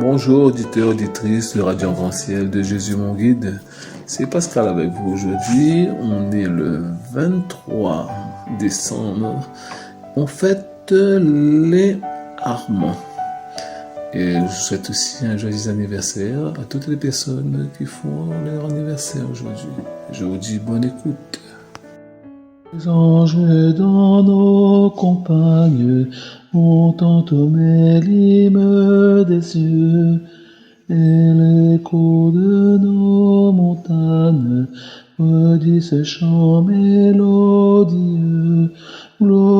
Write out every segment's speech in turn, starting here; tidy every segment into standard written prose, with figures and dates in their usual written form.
Bonjour auditeurs, auditrices de Radio Grand Ciel de Jésus mon guide. C'est Pascal avec vous aujourd'hui. On est le 23 décembre. On fête les Armands. Et je souhaite aussi un joyeux anniversaire à toutes les personnes qui font leur anniversaire aujourd'hui. Je vous dis bonne écoute. Les anges dans nos campagnes ont entonné l'hymne des cieux, et l'écho de nos montagnes redit ce chant mélodieux. Gloria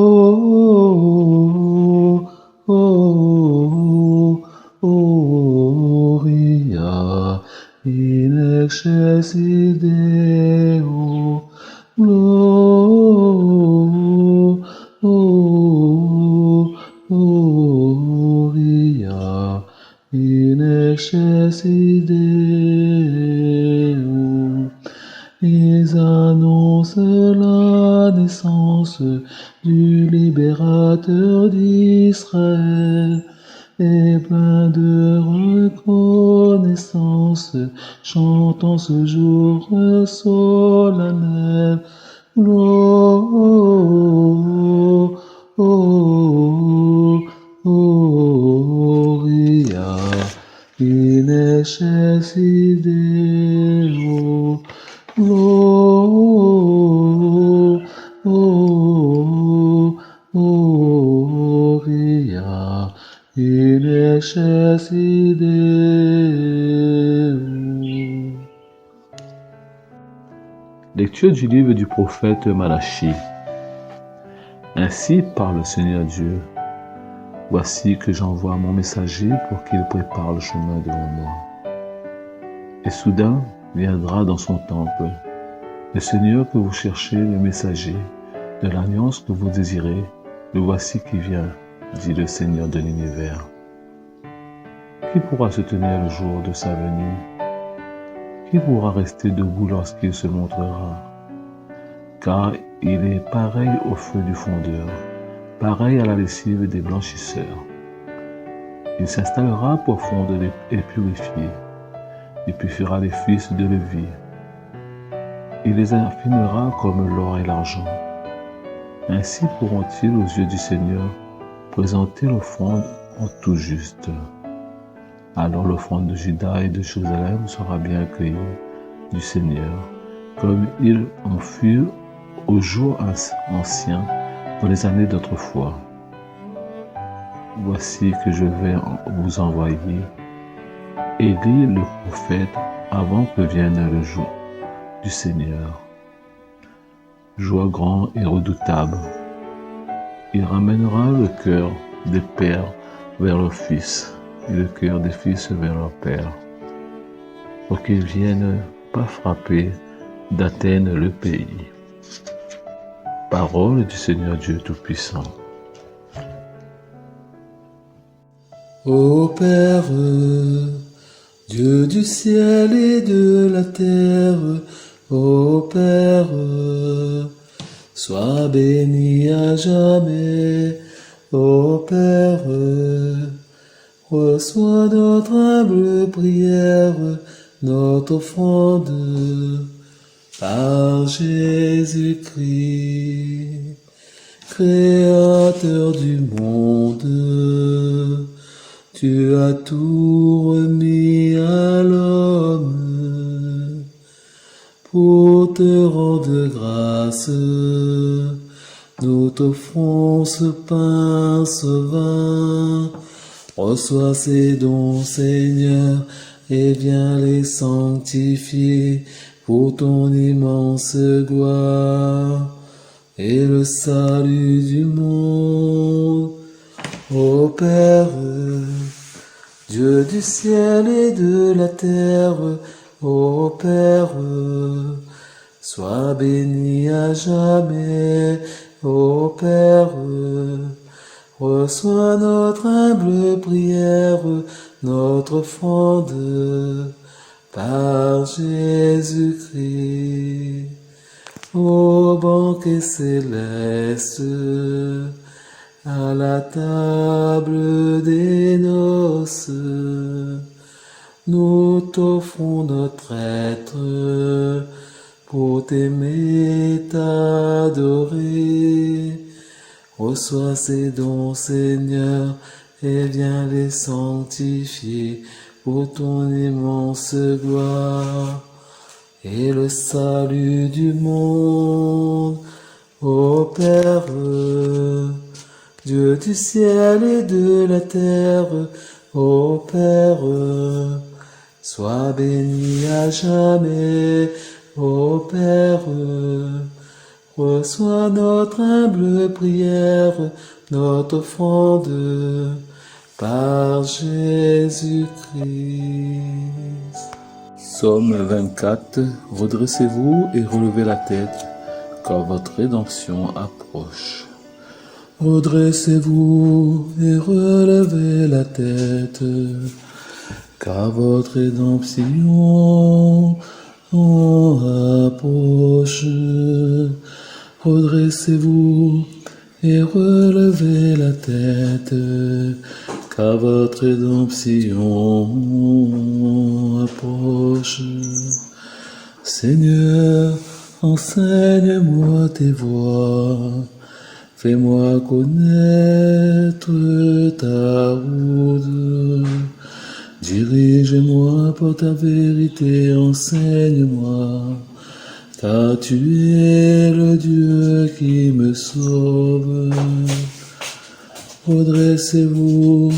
in excelsis Deo. Gloria in excelsis Deo. Ils annoncent la naissance du libérateur d'Israël, et plein de reconnaissance, chantant ce jour solennel. Gloria in excelsis Deo. Gloria in excelsis Deo. Lecture du livre du prophète Malachie. Ainsi parle le Seigneur Dieu. Voici que j'envoie mon messager pour qu'il prépare le chemin devant moi. Et soudain viendra dans son temple le Seigneur que vous cherchez, le messager de l'alliance que vous désirez. Le voici qui vient, dit le Seigneur de l'univers. Qui pourra se tenir le jour de sa venue? Qui pourra rester debout lorsqu'il se montrera? Car il est pareil au feu du fondeur, pareil à la lessive des blanchisseurs. Il s'installera pour fondre et purifier. Il purifiera les fils de Lévi. Il les affinera comme l'or et l'argent. Ainsi pourront-ils, aux yeux du Seigneur, présenter l'offrande en tout juste. Alors l'offrande de Juda et de Jérusalem sera bien accueillie du Seigneur, comme il en fut aux jours anciens, dans les années d'autrefois. Voici que je vais vous envoyer Élie le prophète avant que vienne le jour du Seigneur. Joie grand et redoutable. Il ramènera le cœur des pères vers leurs fils et le cœur des fils vers leurs pères, pour qu'ils viennent pas frapper d'Athènes le pays. Parole du Seigneur Dieu Tout-Puissant. Ô Père, Dieu du ciel et de la terre, ô Père, sois béni à jamais. Ô Père, reçois notre humble prière, notre offrande, par Jésus-Christ, Créateur du monde. Tu as tout remis à l'homme pour te rendre grâce. Nous t'offrons ce pain, ce vin. Reçois ces dons, Seigneur, et viens les sanctifier pour ton immense gloire et le salut du monde. Ô Père, Dieu du ciel et de la terre, ô Père, sois béni à jamais. Ô Père, reçois notre humble prière, notre offrande, par Jésus-Christ. Au banquet céleste, à la table des noces, nous t'offrons notre être pour t'aimer, t'adorer. Reçois ces dons, Seigneur, et viens les sanctifier pour ton immense gloire et le salut du monde. Ô Père, Dieu du ciel et de la terre, ô Père, sois béni à jamais, ô Père. Reçois notre humble prière, notre offrande, par Jésus-Christ. Psaume 24. Redressez-vous et relevez la tête, car votre rédemption approche. Redressez-vous et relevez la tête, car votre rédemption approche. Redressez-vous et relevez la tête, car votre rédemption approche. Seigneur, enseigne-moi tes voies, fais-moi connaître ta route. Dirige-moi par ta vérité, enseigne-moi, car tu es le Dieu qui me sauve. Redressez-vous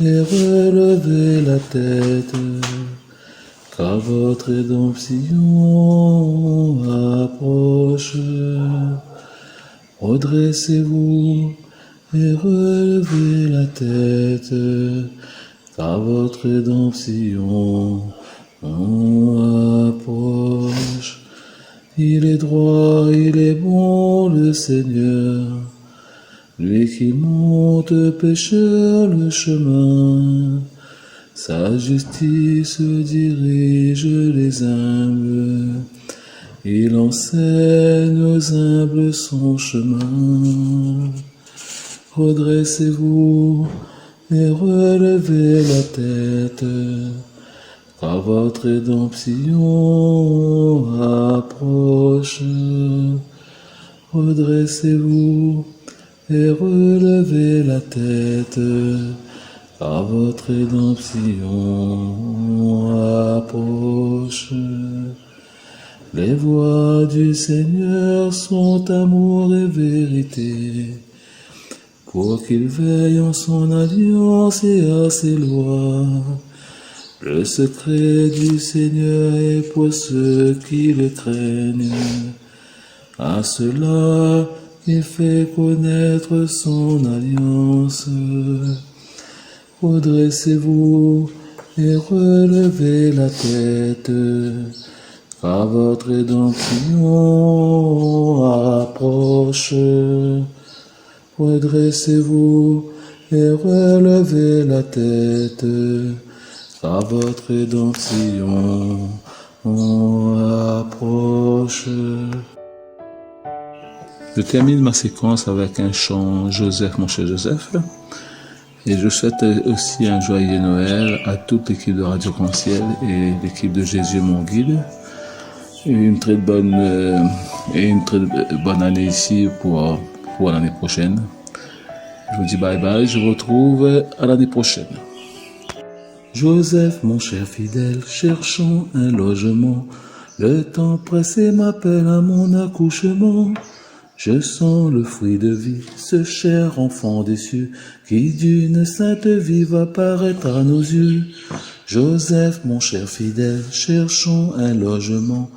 et relevez la tête, car votre rédemption approche. Redressez-vous et relevez la tête, car votre rédemption approche. Il est droit, il est bon le Seigneur, lui qui monte pécheur le chemin. Sa justice dirige les humbles, il enseigne aux humbles son chemin. Redressez-vous et relevez la tête, car votre rédemption approche. Redressez-vous et relevez la tête, car votre rédemption approche. Les voies du Seigneur sont amour et vérité, pour qu'il veille en son alliance et à ses lois. Le secret du Seigneur est pour ceux qui le craignent. À cela, il fait connaître son alliance. Redressez-vous et relevez la tête, car votre rédemption approche. Redressez-vous et relevez la tête, car votre rédemption approche. Je termine ma séquence avec un chant Joseph, mon cher Joseph. Et je souhaite aussi un joyeux Noël à toute l'équipe de Radio Arc-en-Ciel et l'équipe de Jésus mon guide. Et une très bonne année ici pour l'année prochaine. Je vous dis bye bye, je vous retrouve à l'année prochaine. Joseph, mon cher fidèle, cherchant un logement, le temps pressé m'appelle à mon accouchement. Je sens le fruit de vie, ce cher enfant des cieux, qui d'une sainte vie va paraître à nos yeux. Joseph, mon cher fidèle, cherchant un logement,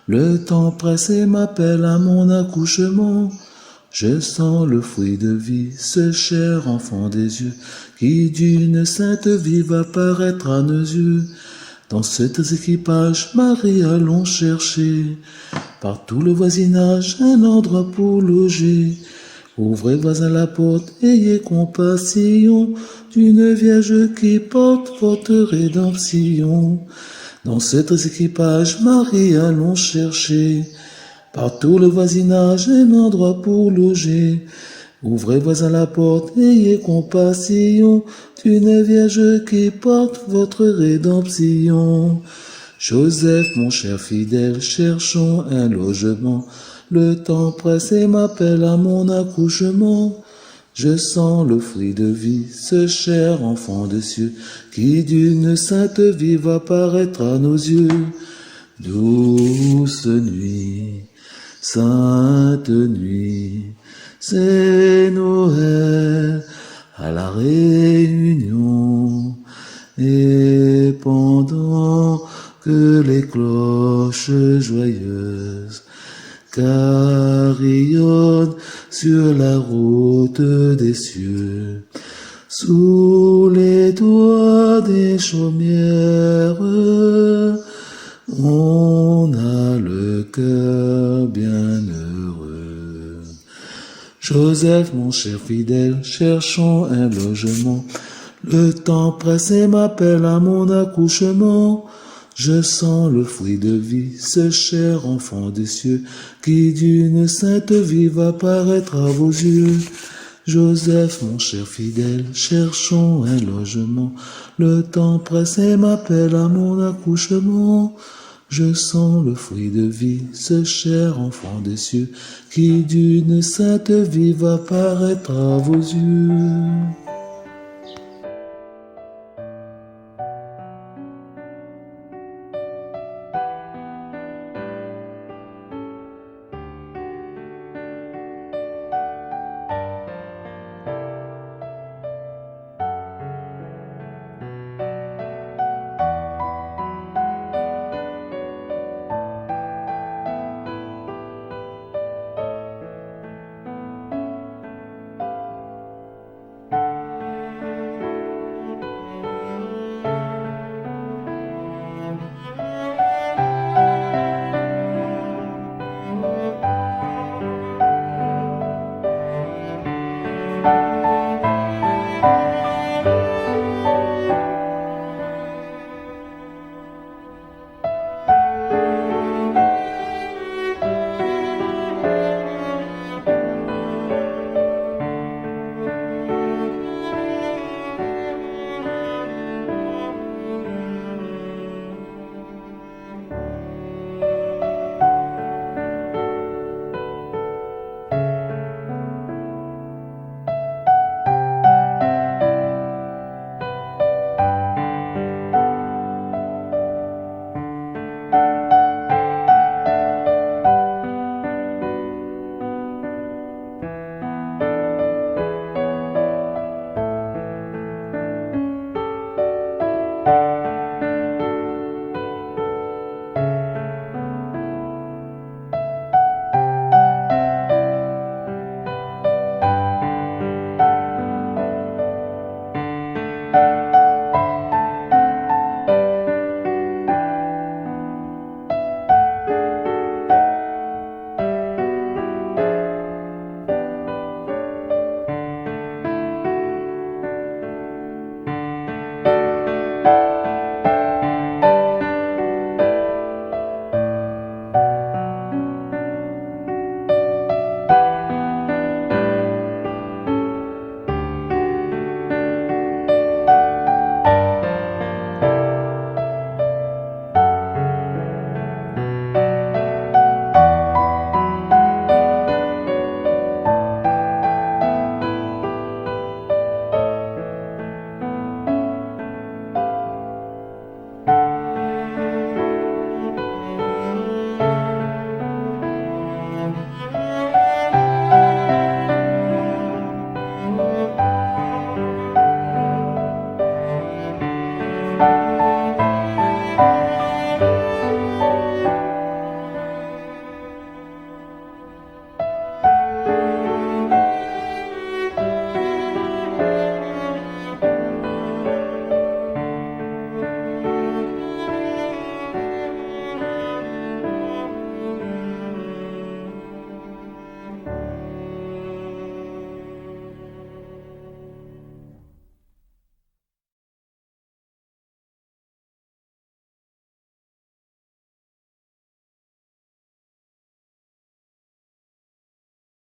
le temps pressé m'appelle à mon accouchement. Je sens le fruit de vie, ce cher enfant des yeux, qui d'une sainte vie va paraître à nos yeux. Dans cet équipage, Marie allons chercher, par tout le voisinage, un endroit pour loger. Ouvrez voisin la porte, ayez compassion, d'une vierge qui porte votre rédemption. Dans ce triste équipage, Marie allons chercher par tout le voisinage un endroit pour loger. Ouvrez voisin la porte, ayez compassion d'une vierge qui porte votre rédemption. Joseph, mon cher fidèle, cherchons un logement. Le temps presse et m'appelle à mon accouchement. Je sens le fruit de vie, ce cher enfant des cieux, qui d'une sainte vie va paraître à nos yeux. Douce nuit, sainte nuit, c'est Noël à la Réunion. Et pendant que les cloches joyeuses carillonnent sur la route des cieux, sous les doigts des chaumières, on a le cœur bien heureux. Joseph, mon cher fidèle, cherchons un logement. Le temps presse et m'appelle à mon accouchement. Je sens le fruit de vie, ce cher enfant des cieux, qui d'une sainte vie va paraître à vos yeux. Joseph, mon cher fidèle, cherchons un logement. Le temps presse et m'appelle à mon accouchement. Je sens le fruit de vie, ce cher enfant des cieux, qui d'une sainte vie va paraître à vos yeux.